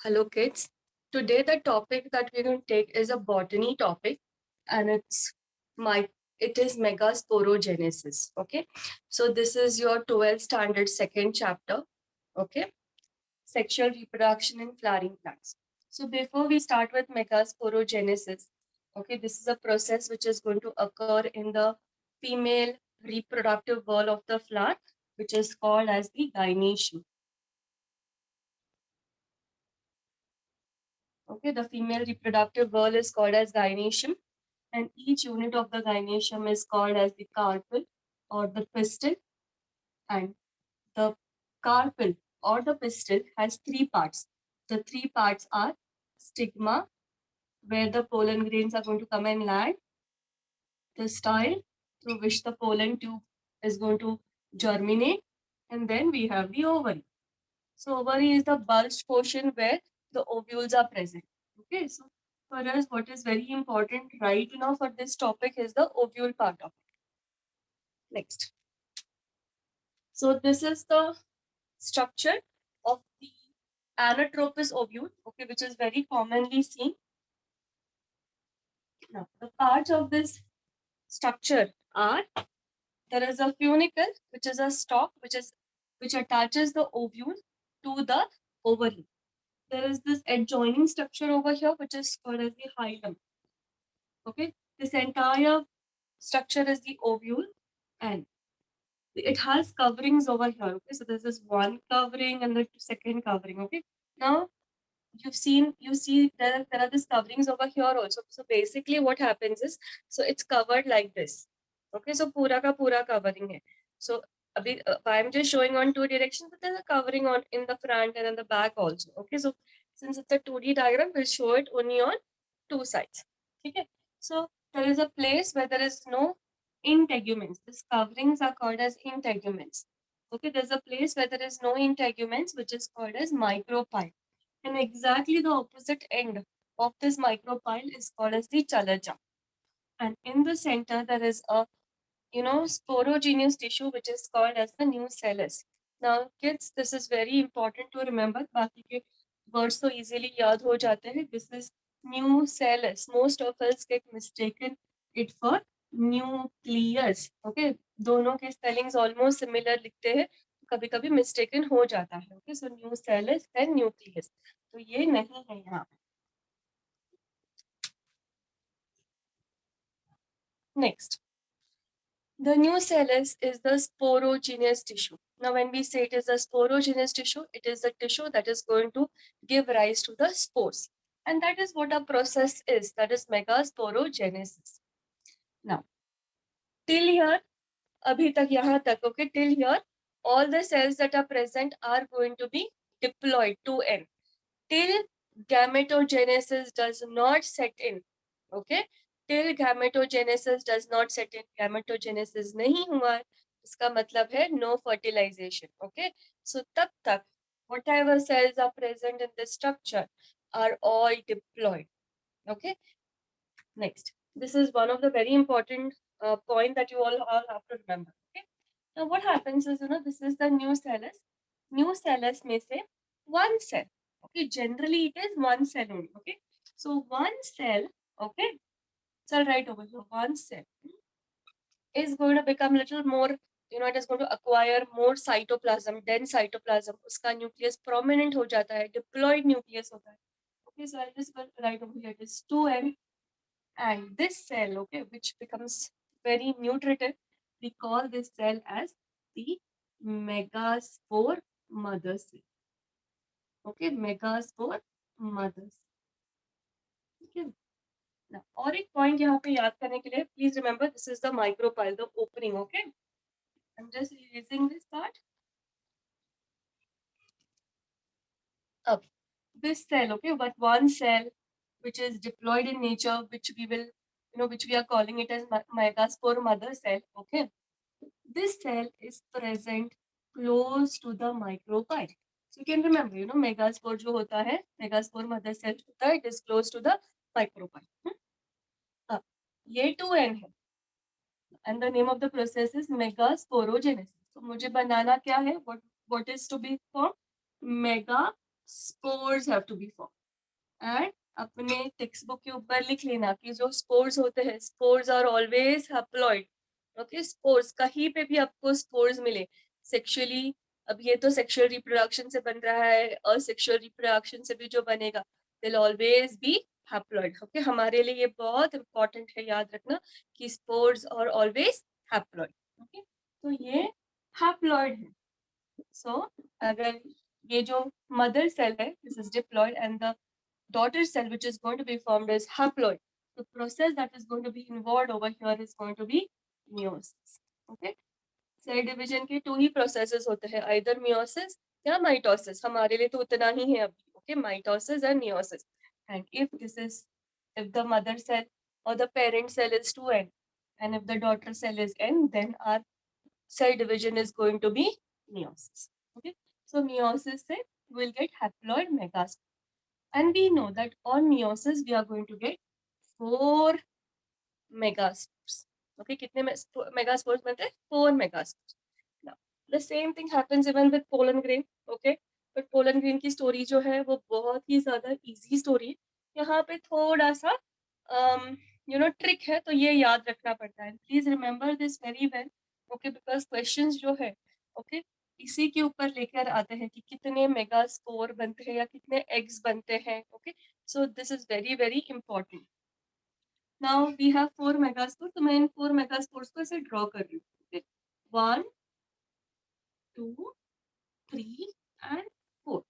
Hello kids. Today the topic that we're going to take is a botany topic and it is Megasporogenesis. Okay. So this is your 12th standard second chapter. Okay. Sexual reproduction in flowering plants. So before we start with Megasporogenesis, okay, this is a process which is going to occur in the female reproductive wall of the flower, which is called as the gynoecium. Okay, the female reproductive wall is called as gynoecium, and each unit of the gynoecium is called as the carpel or the pistil. And the carpel or the pistil has three parts. The three parts are stigma, where the pollen grains are going to come and land, the style through which the pollen tube is going to germinate, and then we have the ovary. So ovary is the bulged portion where the ovules are present. Okay, so for us, what is very important right now for this topic is the ovule part of it. Next. So this is the structure of the anatropous ovule, okay, which is very commonly seen. Now, the parts of this structure are, there is a funicle, which is a stalk, which attaches the ovule to the ovary. There is this adjoining structure over here, which is called as the hilum. Okay, this entire structure is the ovule, and it has coverings over here. Okay, so this is one covering and the second covering. Okay, now you see there are these coverings over here also. So basically, what happens is, so it's covered like this. Okay, so pura ka pura covering hai. So I'm just showing on two directions, but there's a covering on in the front and in the back also. Okay, so since it's a 2D diagram, we'll show it only on two sides. Okay, so there is a place where there is no integuments. These coverings are called as integuments. Okay, there's a place where there is no integuments, which is called as micropyle. And exactly the opposite end of this micropyle is called as the chalaja. And in the center, there is a sporogenous tissue, which is called as the nucellus. Now, kids, this is very important to remember. बाकी के words so easily याद हो जाते हैं. This is nucellus. Most of us get mistaken it for nucleus. Okay, दोनों के spellings almost similar लिखते हैं. कभी-कभी mistaken हो जाता है. Okay, so nucellus and nucleus. तो ये नहीं है यहाँ. Next. The nucellus is the sporogenous tissue. Now, when we say it is a sporogenous tissue, it is the tissue that is going to give rise to the spores. And that is what a process is, that is megasporogenesis. Now, till here, abhi tak yahan tak, okay, till here, all the cells that are present are going to be diploid to N. Till gametogenesis does not set in, okay, till gametogenesis does not set in, gametogenesis नहीं हुआ है, इसका मतलब है no fertilization. Okay, so तब तक whatever cells are present in this structure are all diploid. Okay, next, this is one of the very important point that you all have to remember. Okay, now what happens is, this is the nucellus. Nucellus may say one cell. Okay, generally it is one cell only. Okay, so one cell, okay, cell right over here, one cell is going to become little more, it is going to acquire more cytoplasm, dense cytoplasm. Uska nucleus prominent ho jata hai, diploid nucleus hota hai. Okay, so I'll just write over here, it is 2N, and this cell, okay, which becomes very nutritive, we call this cell as the megaspore mother cell. Okay, megaspore mother cell. Okay. Now, और एक point यहाँ पे याद करने के लिए, please remember this is the micropyle, the opening. Okay, I'm just erasing this part. Okay, this cell, okay, but one cell which is diploid in nature, which we will, which we are calling it as megaspore mother cell. Okay, this cell is present close to the micropyle. So you can remember, megaspore जो होता है, megaspore mother cell होता है, it is close to the micropyle. अब ये 2N है, and the name of the process is megasporogenesis. So मुझे बनाना क्या है? What is to be formed? Megaspore spores have to be formed. And अपने text book के ऊपर लिख लेना कि जो स्पोर्स होते हैं, spores are always haploid. Okay, spores कहीं पे भी आपको स्पोर्स मिले सेक्सुअली, अब ये तो सेक्सुअल रिप्रोडक्शन से बन रहा है, असेक्सुअल रिप्रोडक्शन से भी जो बनेगा will always be haploid. Okay, हमारे लिए ये बहुत इंपॉर्टेंट है याद रखना कि spores are always haploid. Okay, तो ये हैप्लॉइड है. सो अगर ये जो मदर सेल है, this is diploid, and the daughter cell which is going to be formed is haploid. The process that is going to be involved over here is going to be meiosis. Okay, cell division के 2 ही processes होते हैं, either meiosis या mitosis. हमारे लिए तो उतना ही है अभी. Okay, mitosis and meiosis. And if the mother cell or the parent cell is 2n, and if the daughter cell is n, then our cell division is going to be meiosis. Okay, so meiosis से we'll get haploid megaspore. And we know that on meiosis we are going to get 4 megaspores. Okay, कितने megaspores बनते हैं? 4 megaspores. Now, the same thing happens even with pollen grain. Okay, but pollen grain की story जो है वो बहुत ही ज़्यादा easy story है. यहाँ पे थोड़ा सा trick है, तो ये याद रखना पड़ता है. Please remember this very well. Okay, because questions जो है, okay, इसी के ऊपर लेकर आते हैं कि कितने मेगा स्पोर बनते हैं या कितने एग्स बनते हैं. Okay, so this is very very important. Now we have 4 mega spore, तो मैं इन 4 मेगा स्पोर्स को ऐसे ड्रॉ कर रही हूँ. 1 2 3 and 4.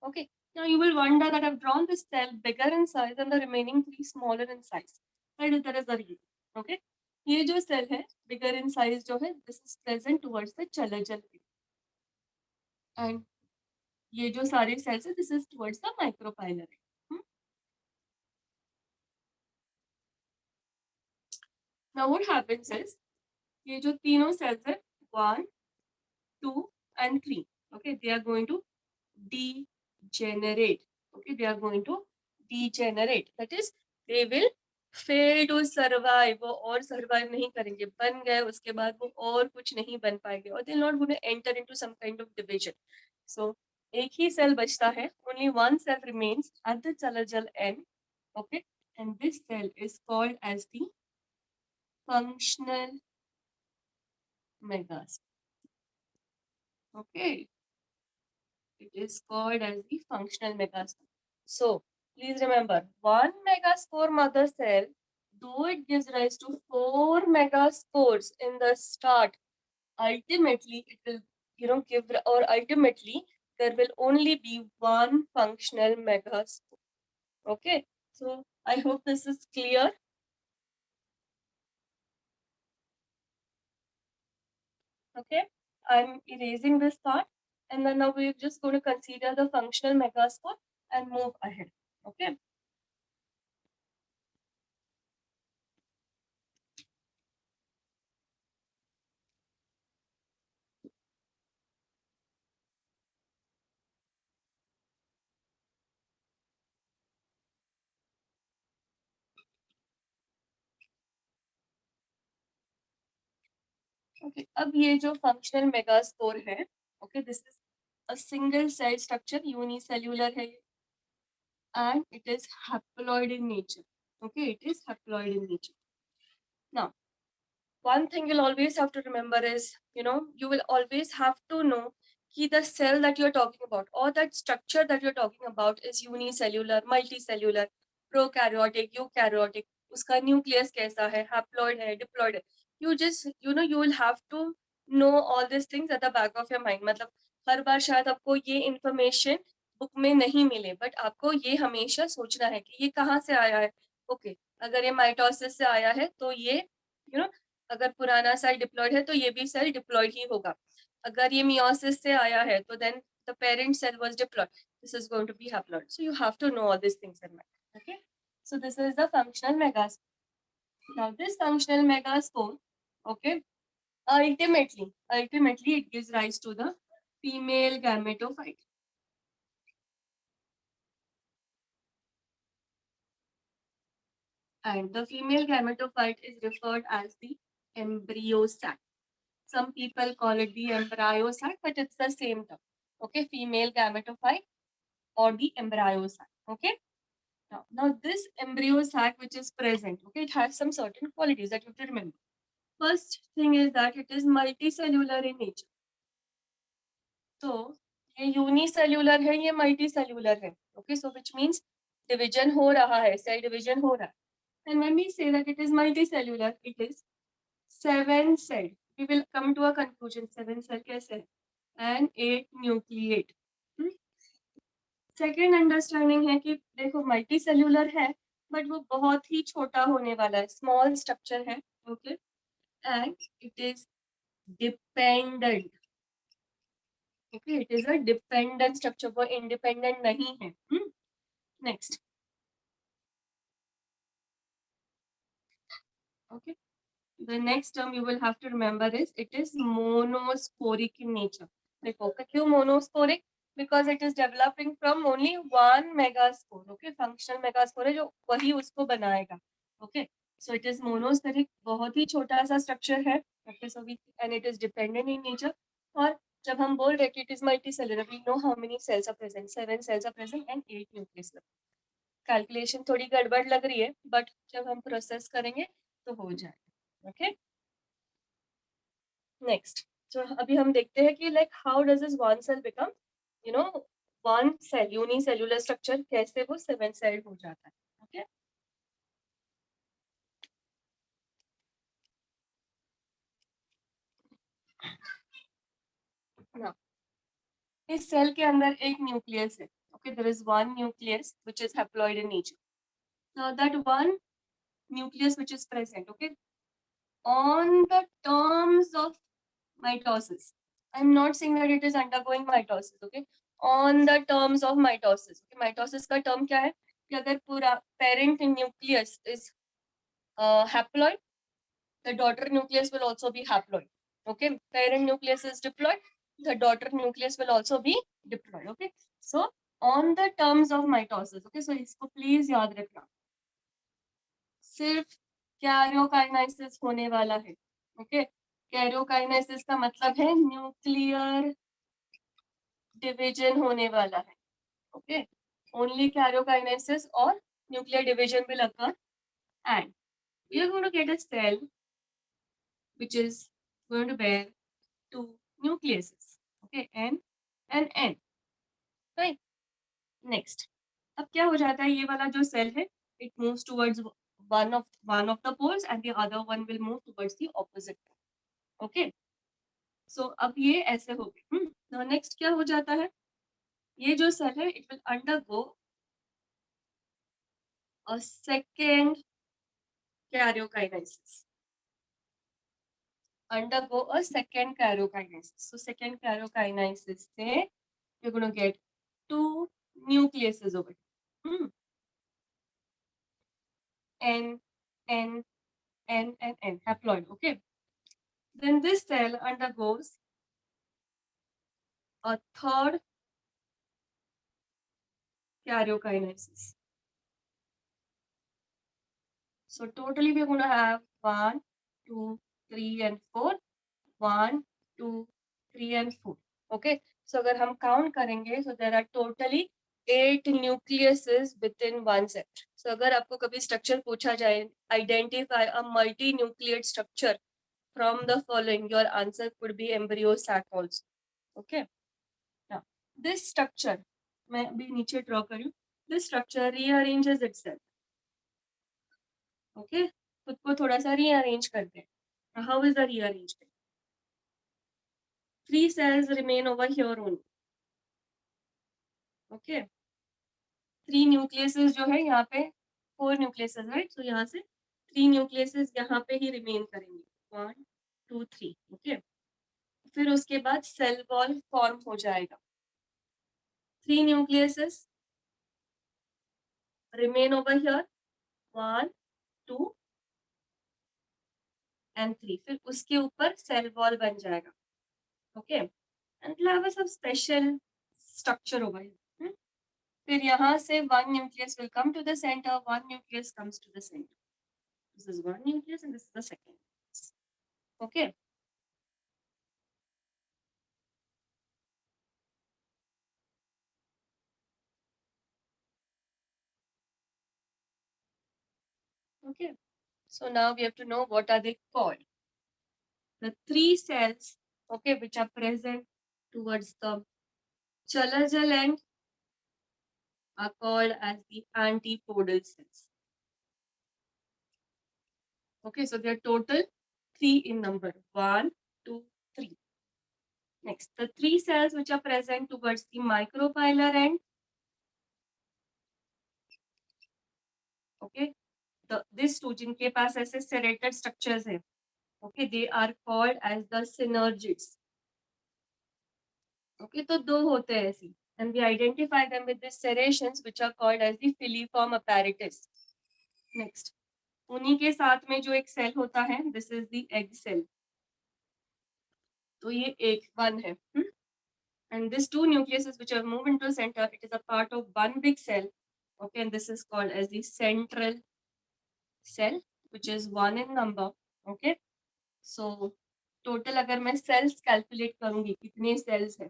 Okay, now you will wonder that I've drawn this cell bigger in size and the remaining 3 smaller in size. Right, there is a reason. Okay, ये जो cell है bigger in size जो है, this is present towards the chelagel, and ये जो सारे cells है, this is towards the micropylar. Now what happens is, ये जो तीनों सेल्स है 1 2 and 3, okay, they are going to degenerate. Okay, they are going to degenerate, that is they will fail to survive. वो और survive नहीं करेंगे, बन गए उसके बाद वो और कुछ नहीं बन पाएंगे, और they're not going to enter into some kind of division. So एक ही सेल बचता है, only one cell remains at the chelagel end. Okay, and this cell is called as the functional megaspore. Okay, it is called as the functional megaspore. So please remember, one megaspore mother cell, though it gives rise to 4 megaspores in the start, ultimately it will ultimately there will only be one functional megaspore. Okay, so I hope this is clear. Okay, I'm erasing this part, and then now we're just going to consider the functional megaspore and move ahead. Okay, okay, अब ये जो functional megaspore है, okay, this is a single cell structure, unicellular है, and it is haploid in nature. Okay, it is haploid in nature. Now, one thing you'll always have to remember is, you will always have to know कि the cell that you're talking about or that structure that you're talking about is unicellular, multicellular, prokaryotic, eukaryotic, उसका nucleus कैसा है, haploid है, diploid है. You just, you will have to know all these things at the back of your mind. मतलब हर बार शायद आपको ये information book में नहीं मिले, बट आपको ये हमेशा सोचना है कि ये कहाँ से आया है. ओके, अगर ये माइटोसिस से आया है तो ये अगर पुराना सेल डिप्लॉयड है तो ये भी सेल डिप्लॉयड ही होगा. अगर ये मियोसिस से आया है तो then the parent cell was diploid, this is going to be haploid. So you have to know all this things in mind. Okay, so this is the functional megaspore. Now this functional megaspore, okay, ultimately it gives rise to the female gametophyte. And the female gametophyte is referred as the embryo sac. Some people call it the embryo sac, but it's the same term. Okay, female gametophyte or the embryo sac. Okay. Now this embryo sac which is present, okay, it has some certain qualities that you have to remember. First thing is that it is multicellular in nature. तो ये unicellular है, ये multicellular है. Okay, so which means division हो रहा है, cell division हो रहा है. And when we say that it is multicellular, it is 7 cell. We will come to a conclusion. 7 cell कैसे है? And 8 nucleate. सेकेंड अंडरस्टैंडिंग है कि देखो मल्टीसेल्युलर है बट वो बहुत ही छोटा होने वाला है, स्मॉल स्ट्रक्चर है. Okay, and it is dependent. Okay, it is a dependent structure, वो इंडिपेंडेंट नहीं है. Next. Okay, the next term you will have to remember is it is monosporic in nature. देखो क्यों monosporic? Because it is developing from only one megaspore. Okay, functional megaspore है जो वही उसको बनाएगा. Okay, so it is monosporic, बहुत ही छोटा सा structure है. Okay, so we and it is dependent in nature. और जब हम बोल रहे कि it is multicellular, we know how many cells are present. 7 cells are present and 8 nucleus. Calculation थोड़ी गड़बड़ लग रही है बट जब हम प्रोसेस करेंगे तो हो जाएगा. Okay, next. तो अभी हम देखते हैं कि like how does this one cell become one cell unicellular structure, कैसे वो 7 सेल हो जाता है. ओके, नाउ इस सेल के अंदर एक न्यूक्लियस है. Okay, there is one nucleus which is haploid in nature. Now that one nucleus which is present, okay, on the terms of mitosis. I'm not saying that it is undergoing mitosis, okay? On the terms of mitosis. Okay? Mitosis का term क्या है कि अगर पूरा parent nucleus is haploid, the daughter nucleus will also be haploid. Okay, parent nucleus is diploid, the daughter nucleus will also be diploid. Okay, so on the terms of mitosis. Okay, so इसको please याद रखना. सिर्फ karyokinesis होने वाला है. Okay, karyokinesis का मतलब है न्यूक्लियर डिवीजन होने वाला है. ओके, ओनली कैरियोकाइनेसिस और nuclear division will occur and we are going to get a cell which is going to bear 2 nucleuses. Okay, N and N. Right. Next, अब क्या हो जाता है, ये वाला जो सेल है it moves towards one of the poles and the other one will move towards the opposite. Okay, so अब ये ऐसे हो गए. Now next क्या हो जाता है, ये जो सेल है it will undergo a second karyokinesis. Undergo a second karyokinesis. So second karyokinesis से you're going to get 2 nucleuses over here. N, N, N, and N, haploid. Okay. Then this cell undergoes a third karyokinesis. So totally we're going to have 1, 2, 3, and 4. 1, 2, 3, and 4. Okay. So अगर हम count करेंगे, so there are totally 8 nucleuses within one set. So अगर आपको कभी structure पूछा जाए, identify a multi-nucleate structure from the following, your answer could be embryo sac also. Okay. Now this structure, मैं अभी नीचे draw करूँ. This structure rearranges itself. Okay, खुद को थोड़ा सा rearrange करते हैं. How is the rearrangement? 3 cells remain over here only. Okay, 3 nucleuses जो है यहाँ पे 4 nucleuses, right? So यहाँ से 3 nucleuses यहाँ पे ही remain करेंगे. 1, 2, 3. Okay, फिर उसके बाद cell wall form हो जाएगा. 3 nucleuses remain over here. 1, 2 and 3. फिर उसके ऊपर cell wall बन जाएगा. Okay, and we'll have some special structure over here. फिर यहाँ से 1 nucleus will come to the center, 1 nucleus comes to the center. This is 1 nucleus and this is the second nucleus. Okay. Okay. So now we have to know what are they called. The 3 cells, okay, which are present towards the chalajal end are called as the antipodal cells. Okay, so they are total 3 in number. 1, 2, 3. Next, the 3 cells which are present towards the micropylar end. Okay, this two जिनके पास ऐसे serrated structures है. Okay, they are called as the synergids. Okay, तो दो होते हैं ऐसी. And we identify them with the serrations which are called as the filiform apparatus. Next, उन्हीं के साथ में जो एक सेल होता है, this is the egg cell. तो ये एक 1 है. And these 2 nucleuses which have moved into the center, it is a part of one big cell. Okay, and this is called as the central cell, which is 1 in number. Okay, so total अगर मैं cells calculate करूंगी कितने cells है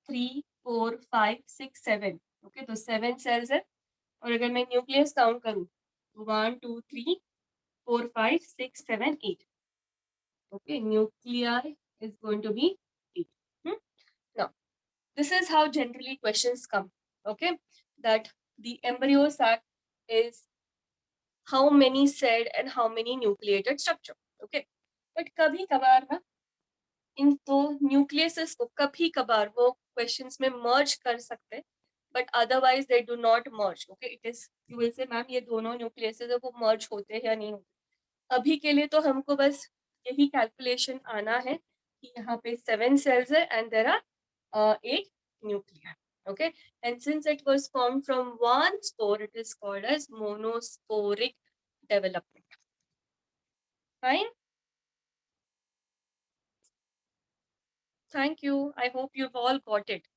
3, 4, 5, 6, 7. Okay, तो 7 cells है. और अगर मैं nucleus count करूँ 1, 2, 3, 4, 5, 6, 7, 8. Okay, nuclei is going to be 8. Now, this is how generally questions come. Okay, that the embryo sac is how many celled and how many nucleated structure. Okay, but कभी कभार ना इन दो nucleases को कभी कभार वो questions में मर्ज कर सकते हैं, but otherwise they do not merge. Okay, it is you will say ma'am ये दोनों न्यूक्लियसेस है वो मर्ज होते हैं या नहीं होते. अभी के लिए तो हमको बस यही कैलकुलेशन आना है कि यहाँ पे 7 cells है and there are 8 nuclei. Okay, and since it was formed from one spore, it is called as monosporic development. Fine. Thank you. I hope you've all got it.